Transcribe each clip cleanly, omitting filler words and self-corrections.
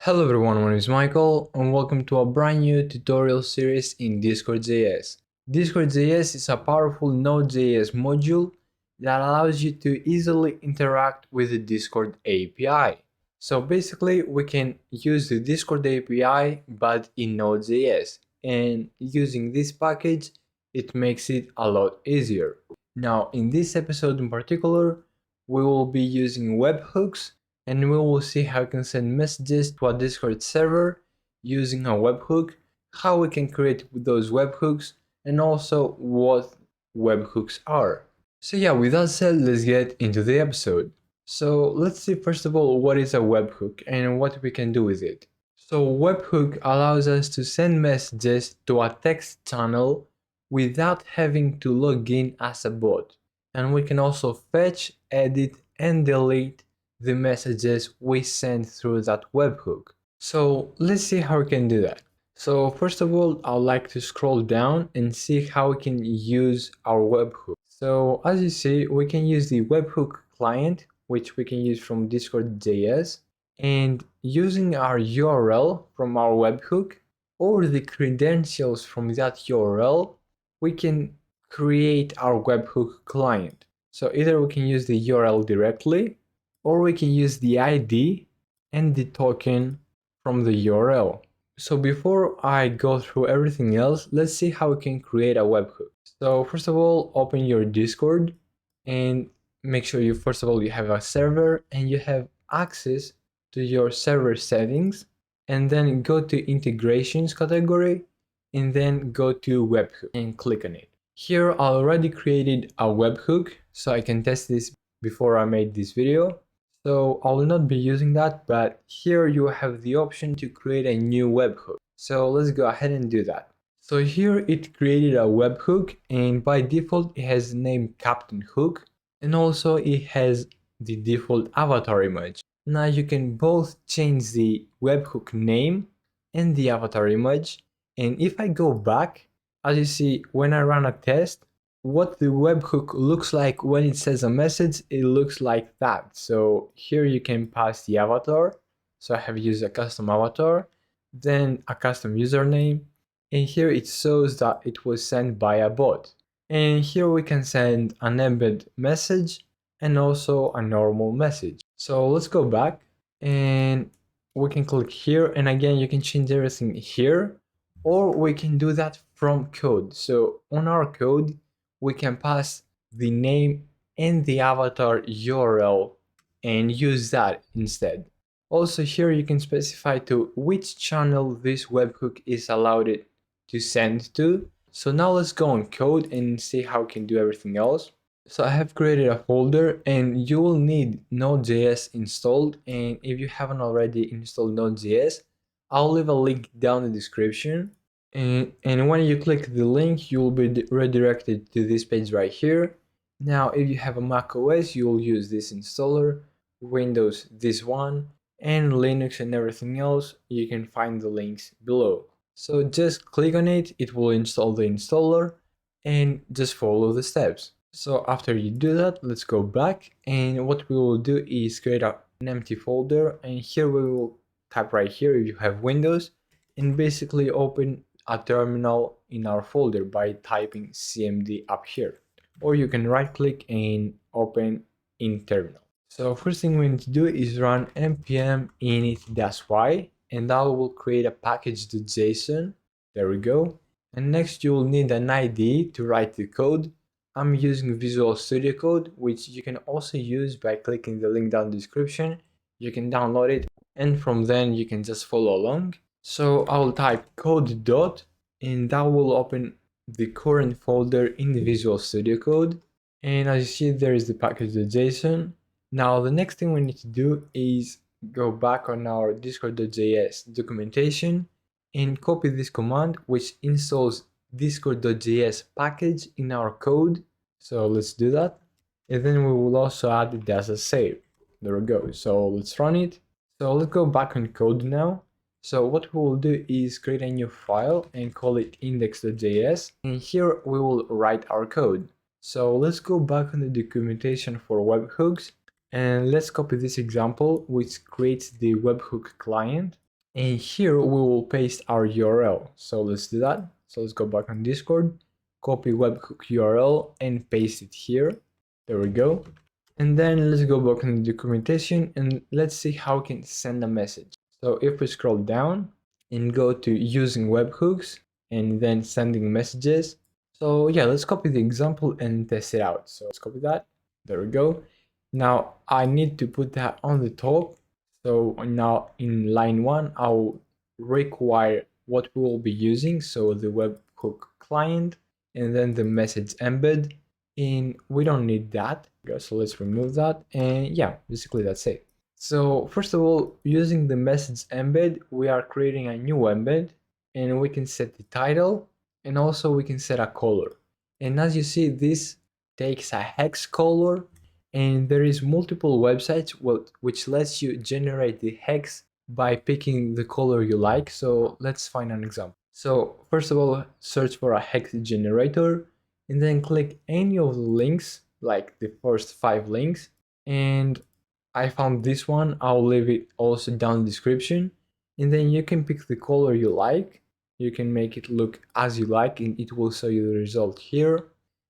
Hello everyone, my name is Michael and welcome to a brand new tutorial series in Discord.js. Discord.js is a powerful Node.js module that allows you to easily interact with the Discord API. So basically we can use the Discord API but in Node.js, and using this package it makes it a lot easier. Now in this episode in particular we will be using webhooks, and we will see how we can send messages to a Discord server using a webhook, how we can create those webhooks, and also what webhooks are. So yeah, with that said, let's get into the episode. So let's see first of all what is a webhook and what we can do with it. So webhook allows us to send messages to a text channel without having to log in as a bot. And we can also fetch, edit, and delete the messages we send through that webhook. So let's see how we can do that. So first of all, I'd like to scroll down and see how we can use our webhook. So as you see, we can use the webhook client, which we can use from Discord.js, and using our URL from our webhook or the credentials from that URL, we can create our webhook client. So either we can use the URL directly, or we can use the ID and the token from the URL. So before I go through everything else, let's see how we can create a webhook. So first of all, open your Discord and make sure you have a server and you have access to your server settings, and then go to integrations category and then go to webhook and click on it. Here I already created a webhook so I can test this before I made this video. So I will not be using that, but here you have the option to create a new webhook. So let's go ahead and do that. So here it created a webhook, and by default it has the name Captain Hook, and also it has the default avatar image. Now you can both change the webhook name and the avatar image, and if I go back, as you see, when I run a test, what the webhook looks like when it says a message, it looks like that. So here you can pass the avatar. So I have used a custom avatar, then a custom username, and here it shows that it was sent by a bot. And here we can send an embed message and also a normal message. So let's go back and we can click here, and again you can change everything here, or we can do that from code. So on our code we can pass the name and the avatar URL and use that instead. Also here you can specify to which channel this webhook is allowed it to send to. So now let's go on code and see how we can do everything else. So I have created a folder, and you will need Node.js installed, and if you haven't already installed Node.js, I'll leave a link down in the description. And when you click the link, you will be redirected to this page right here. Now, if you have a Mac OS, you will use this installer, Windows this one, and Linux and everything else, you can find the links below. So just click on it, it will install the installer, and just follow the steps. So after you do that, let's go back, and what we will do is create an empty folder, and here we will type right here if you have Windows, and basically open a terminal in our folder by typing cmd up here, or you can right click and open in terminal. So first thing we need to do is run npm init-y, and that will create a package.json. There we go. And next you will need an IDE to write the code. I'm using Visual Studio Code, which you can also use by clicking the link down in the description. You can download it, and from then you can just follow along. So I will type code dot, and that will open the current folder in the Visual Studio Code. And as you see, there is the package.json. Now the next thing we need to do is go back on our discord.js documentation and copy this command, which installs discord.js package in our code. So let's do that. And then we will also add it as a save. There we go. So let's run it. So let's go back on code now. So what we will do is create a new file and call it index.js. And here we will write our code. So let's go back on the documentation for webhooks, and let's copy this example, which creates the webhook client. And here we will paste our URL. So let's do that. So let's go back on Discord, copy webhook URL and paste it here. There we go. And then let's go back on the documentation and let's see how we can send a message. So if we scroll down and go to using webhooks and then sending messages. So yeah, let's copy the example and test it out. So let's copy that. There we go. Now I need to put that on the top. So now in line 1, I'll require what we will be using. So the webhook client and then the message embed. And we don't need that. So let's remove that. And yeah, basically that's it. So first of all, using the message embed, we are creating a new embed and we can set the title and also we can set a color. And as you see, this takes a hex color and there is multiple websites which lets you generate the hex by picking the color you like. So let's find an example. So first of all, search for a hex generator and then click any of the links, like the first 5 links. And I found this one. I'll leave it also down in the description. And then you can pick the color you like. You can make it look as you like and it will show you the result here.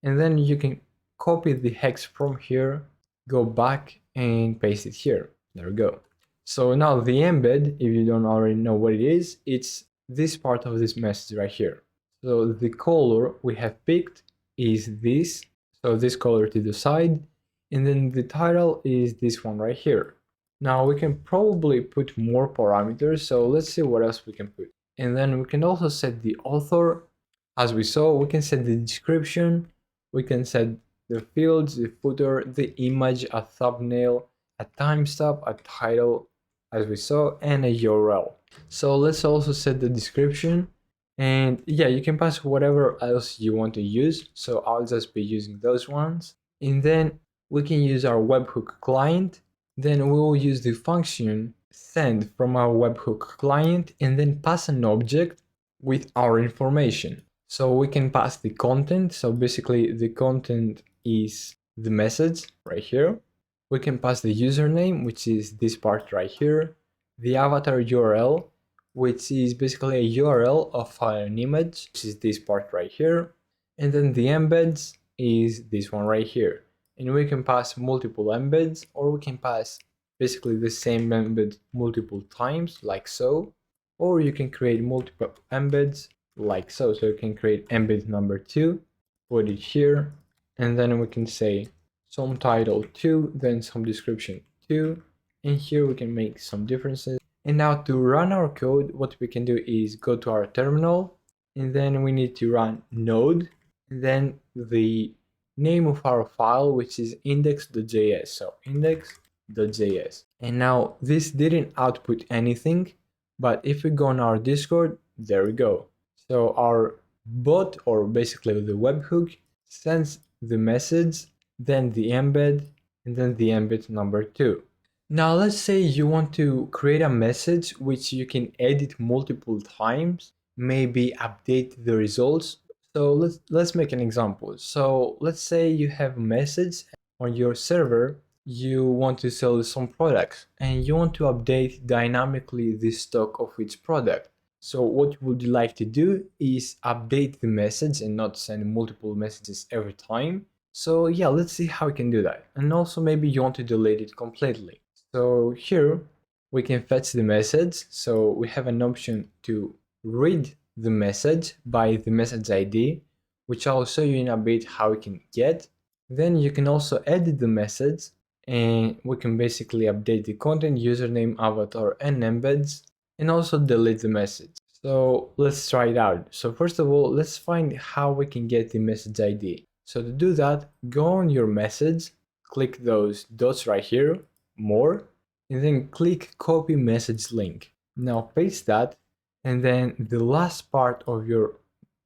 And then you can copy the hex from here, go back and paste it here. There we go. So now the embed, if you don't already know what it is, it's this part of this message right here. So the color we have picked is this. So this color to the side. And then the title is this one right here. Now we can probably put more parameters. So let's see what else we can put. And then we can also set the author. As we saw, we can set the description. We can set the fields, the footer, the image, a thumbnail, a timestamp, a title, as we saw, and a URL. So let's also set the description. And yeah, you can pass whatever else you want to use. So I'll just be using those ones. And then we can use our webhook client. Then we will use the function send from our webhook client and then pass an object with our information. So we can pass the content. So basically the content is the message right here. We can pass the username, which is this part right here, the avatar URL, which is basically a URL of an image, which is this part right here, and then the embeds is this one right here. And we can pass multiple embeds, or we can pass basically the same embed multiple times, like so, or you can create multiple embeds like so. So you can create embed number 2, put it here, and then we can say some title 2, then some description 2, and here we can make some differences. And now to run our code, what we can do is go to our terminal, and then we need to run node, and then the name of our file, which is index.js. So index.js. And now this didn't output anything, but if we go on our Discord, there we go. So our bot, or basically the webhook, sends the message, then the embed, and then the embed number 2. Now let's say you want to create a message which you can edit multiple times, maybe update the results. So let's make an example. So let's say you have a message on your server, you want to sell some products and you want to update dynamically the stock of each product. So what would you like to do is update the message and not send multiple messages every time. So yeah, let's see how we can do that. And also maybe you want to delete it completely. So here we can fetch the message. So we have an option to read the message by the message ID, which I'll show you in a bit how we can get. Then you can also edit the message and we can basically update the content, username, avatar, and embeds, and also delete the message. So let's try it out. So first of all, let's find how we can get the message ID. So to do that, go on your message, click those dots right here, more, and then click copy message link. Now paste that, and then the last part of your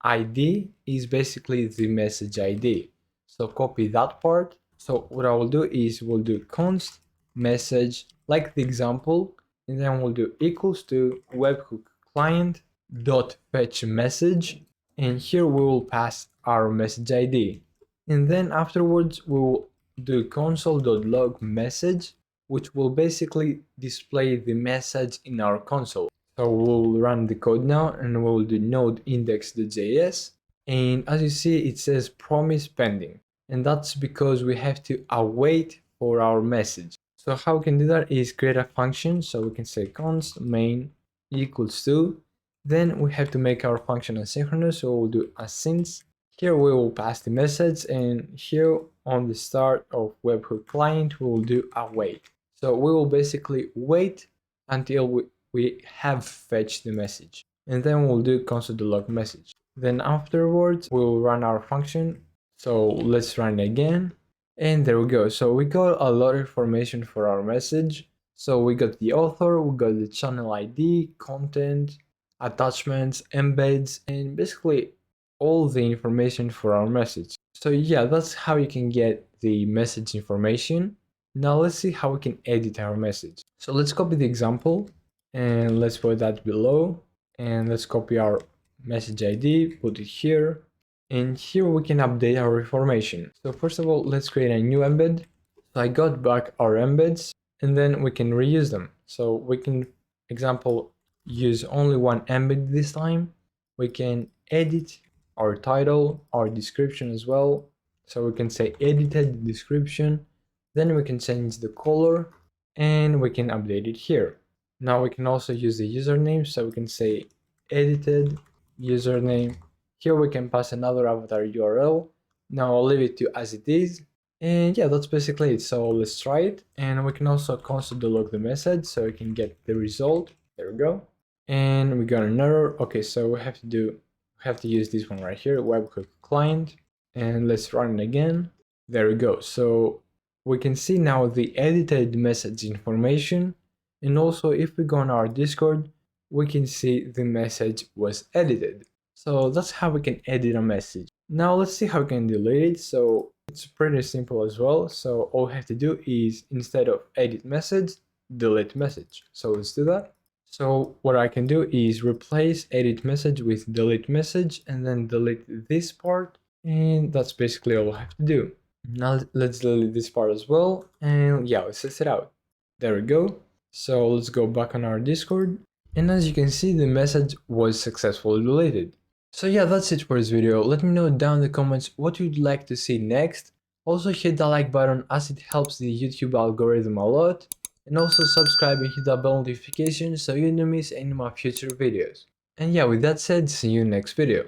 ID is basically the message ID. So copy that part. So what I will do is we'll do const message, like the example, and then we'll do equals to webhook client dot fetch message, and here we will pass our message ID. And then afterwards we will do console.log message, which will basically display the message in our console. So we'll run the code now and we'll do node index.js. And as you see, it says promise pending. And that's because we have to await for our message. So how we can do that is create a function. So we can say const main equals to, then we have to make our function asynchronous. So we'll do async. Here we will pass the message, and here on the start of Webhook client, we will do await. So we will basically wait until we have fetched the message, and then we'll do console.log message. Then afterwards, we'll run our function. So let's run it again. And there we go. So we got a lot of information for our message. So we got the author, we got the channel ID, content, attachments, embeds, and basically all the information for our message. So yeah, that's how you can get the message information. Now let's see how we can edit our message. So let's copy the example and let's put that below, and let's copy our message ID, put it here, and here we can update our information. So first of all, let's create a new embed. So I got back our embeds, and then we can reuse them. So we can, example, use only one embed this time. We can edit our title, our description as well. So we can say edited description, then we can change the color, and we can update it here. Now we can also use the username, so we can say edited username. Here we can pass another avatar URL. Now I'll leave it to as it is. And yeah, that's basically it. So let's try it. And we can also console.log the message so we can get the result. There we go. And we got an error. Okay, so we have to use this one right here, Webhook client. And let's run it again. There we go. So we can see now the edited message information. And also if we go on our Discord, we can see the message was edited. So that's how we can edit a message. Now let's see how we can delete it. So it's pretty simple as well. So all we have to do is, instead of edit message, delete message. So let's do that. So what I can do is replace edit message with delete message and then delete this part. And that's basically all I have to do. Now let's delete this part as well. And yeah, let's test it out. There we go. So let's go back on our Discord. And as you can see, the message was successfully deleted. So yeah, that's it for this video. Let me know down in the comments what you'd like to see next. Also hit the like button as it helps the YouTube algorithm a lot. And also subscribe and hit that bell notification so you don't miss any of my future videos. And yeah, with that said, see you next video.